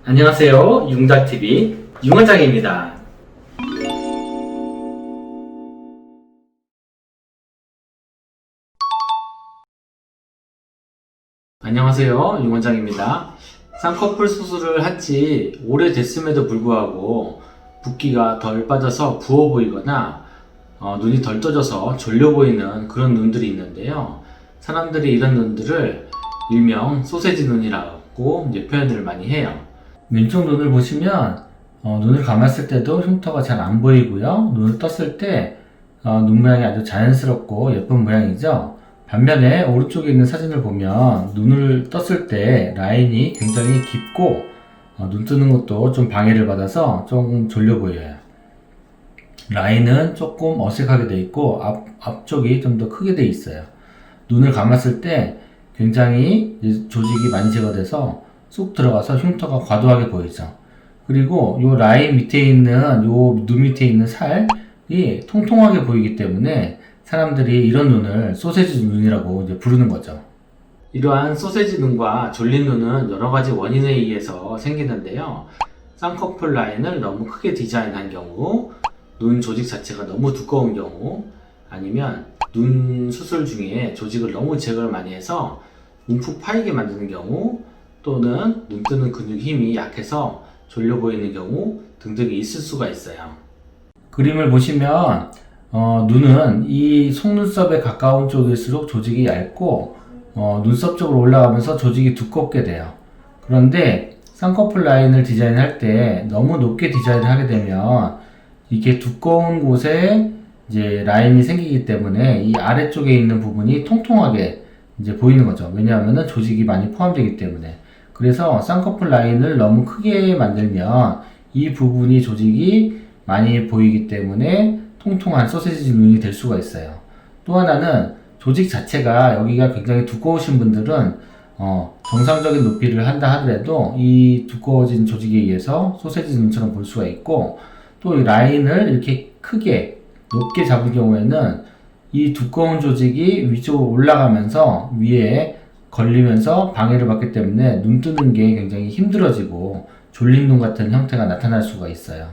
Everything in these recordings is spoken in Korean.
안녕하세요. 융달TV 융원장입니다. 안녕하세요. 융원장입니다. 쌍꺼풀 수술을 한 지 오래됐음에도 불구하고 붓기가 덜 빠져서 부어 보이거나 눈이 덜 떠져서 졸려 보이는 그런 눈들이 있는데요. 사람들이 이런 눈들을 일명 소세지 눈이라고 표현을 많이 해요. 왼쪽 눈을 보시면 눈을 감았을 때도 흉터가 잘 안 보이고요. 눈을 떴을 때 눈 모양이 아주 자연스럽고 예쁜 모양이죠. 반면에 오른쪽에 있는 사진을 보면 눈을 떴을 때 라인이 굉장히 깊고 눈 뜨는 것도 좀 방해를 받아서 조금 졸려 보여요. 라인은 조금 어색하게 돼 있고 앞쪽이 좀 더 크게 돼 있어요. 눈을 감았을 때 굉장히 조직이 많이 제거돼서 쏙 들어가서 흉터가 과도하게 보이죠. 그리고 요 라인 밑에 있는 요 눈 밑에 있는 살이 통통하게 보이기 때문에 사람들이 이런 눈을 소세지 눈이라고 이제 부르는 거죠. 이러한 소세지 눈과 졸린 눈은 여러 가지 원인에 의해서 생기는데요. 쌍꺼풀 라인을 너무 크게 디자인한 경우, 눈 조직 자체가 너무 두꺼운 경우, 아니면 눈 수술 중에 조직을 너무 제거를 많이 해서 움푹 파이게 만드는 경우, 또는 눈 뜨는 근육 힘이 약해서 졸려 보이는 경우 등등이 있을 수가 있어요. 그림을 보시면 눈은 이 속눈썹에 가까운 쪽일수록 조직이 얇고 눈썹 쪽으로 올라가면서 조직이 두껍게 돼요. 그런데 쌍꺼풀 라인을 디자인할 때 너무 높게 디자인을 하게 되면 이게 두꺼운 곳에 이제 라인이 생기기 때문에 이 아래쪽에 있는 부분이 통통하게 이제 보이는 거죠. 왜냐하면 조직이 많이 포함되기 때문에. 그래서 쌍꺼풀 라인을 너무 크게 만들면 이 부분이 조직이 많이 보이기 때문에 통통한 소세지 눈이 될 수가 있어요. 또 하나는 조직 자체가 여기가 굉장히 두꺼우신 분들은 정상적인 높이를 한다 하더라도 이 두꺼워진 조직에 의해서 소세지 눈처럼 볼 수가 있고, 또 이 라인을 이렇게 크게 높게 잡을 경우에는 이 두꺼운 조직이 위쪽으로 올라가면서 위에 걸리면서 방해를 받기 때문에 눈 뜨는 게 굉장히 힘들어지고 졸린 눈 같은 형태가 나타날 수가 있어요.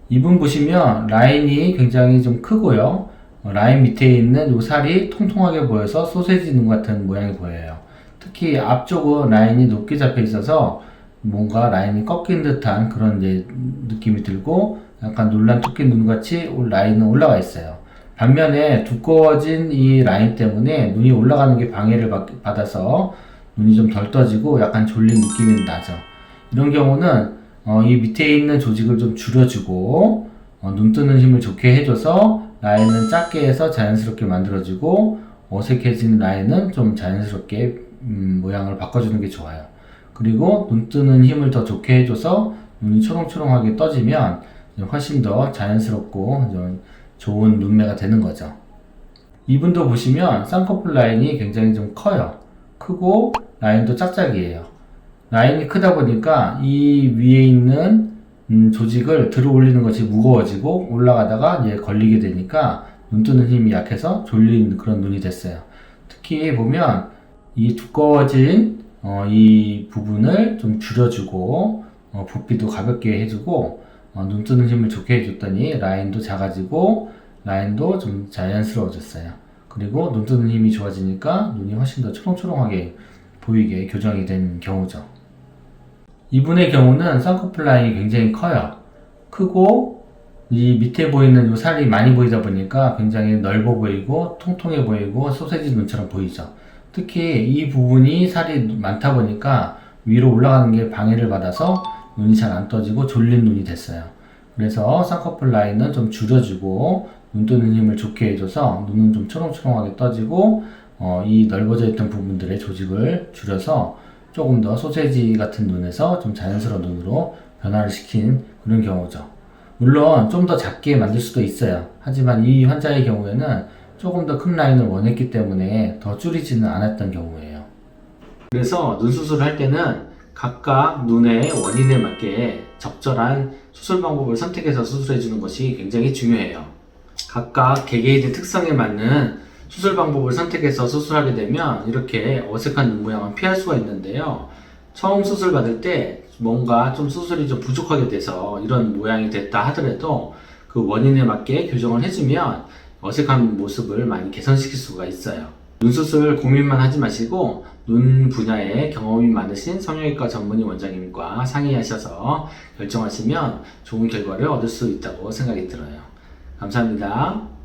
이분 보시면 라인이 굉장히 좀 크고요. 라인 밑에 있는 요 살이 통통하게 보여서 소세지 눈 같은 모양이 보여요. 특히 앞쪽은 라인이 높게 잡혀 있어서 뭔가 라인이 꺾인 듯한 그런 이제 느낌이 들고 약간 놀란 토끼 눈같이 라인은 올라가 있어요. 반면에 두꺼워진 이 라인 때문에 눈이 올라가는 게 방해를 받아서 눈이 좀 덜 떠지고 약간 졸린 느낌이 나죠. 이런 경우는 이 밑에 있는 조직을 좀 줄여주고 눈 뜨는 힘을 좋게 해줘서 라인은 작게 해서 자연스럽게 만들어지고 어색해진 라인은 좀 자연스럽게 모양을 바꿔주는 게 좋아요. 그리고 눈 뜨는 힘을 더 좋게 해줘서 눈이 초롱초롱하게 떠지면 훨씬 더 자연스럽고 좋은 눈매가 되는 거죠. 이분도 보시면 쌍꺼풀 라인이 굉장히 좀 커요. 크고 라인도 짝짝이에요. 라인이 크다 보니까 이 위에 있는 조직을 들어 올리는 것이 무거워지고 올라가다가 이제 걸리게 되니까 눈 뜨는 힘이 약해서 졸린 그런 눈이 됐어요. 특히 보면 이 두꺼워진 이 부분을 좀 줄여주고 부피도 가볍게 해주고 눈 뜨는 힘을 좋게 해줬더니 라인도 작아지고 라인도 좀 자연스러워졌어요. 그리고 눈 뜨는 힘이 좋아지니까 눈이 훨씬 더 초롱초롱하게 보이게 교정이 된 경우죠. 이분의 경우는 쌍꺼풀 라인이 굉장히 커요. 크고 이 밑에 보이는 이 살이 많이 보이다 보니까 굉장히 넓어 보이고 통통해 보이고 소세지 눈처럼 보이죠. 특히 이 부분이 살이 많다 보니까 위로 올라가는 게 방해를 받아서 눈이 잘 안 떠지고 졸린 눈이 됐어요. 그래서 쌍꺼풀 라인은 좀 줄여주고 눈 뜨는 힘을 좋게 해줘서 눈은 좀 초롱초롱하게 떠지고 이 넓어져 있던 부분들의 조직을 줄여서 조금 더 소세지 같은 눈에서 좀 자연스러운 눈으로 변화를 시킨 그런 경우죠. 물론 좀 더 작게 만들 수도 있어요. 하지만 이 환자의 경우에는 조금 더 큰 라인을 원했기 때문에 더 줄이지는 않았던 경우예요. 그래서 눈 수술을 할 때는 각각 눈의 원인에 맞게 적절한 수술 방법을 선택해서 수술해 주는 것이 굉장히 중요해요. 각각 개개인의 특성에 맞는 수술 방법을 선택해서 수술하게 되면 이렇게 어색한 눈 모양은 피할 수가 있는데요. 처음 수술 받을 때 뭔가 좀 수술이 좀 부족하게 돼서 이런 모양이 됐다 하더라도 그 원인에 맞게 교정을 해주면 어색한 모습을 많이 개선시킬 수가 있어요. 눈 수술 고민만 하지 마시고 눈 분야에 경험이 많으신 성형외과 전문의 원장님과 상의하셔서 결정하시면 좋은 결과를 얻을 수 있다고 생각이 들어요. 감사합니다.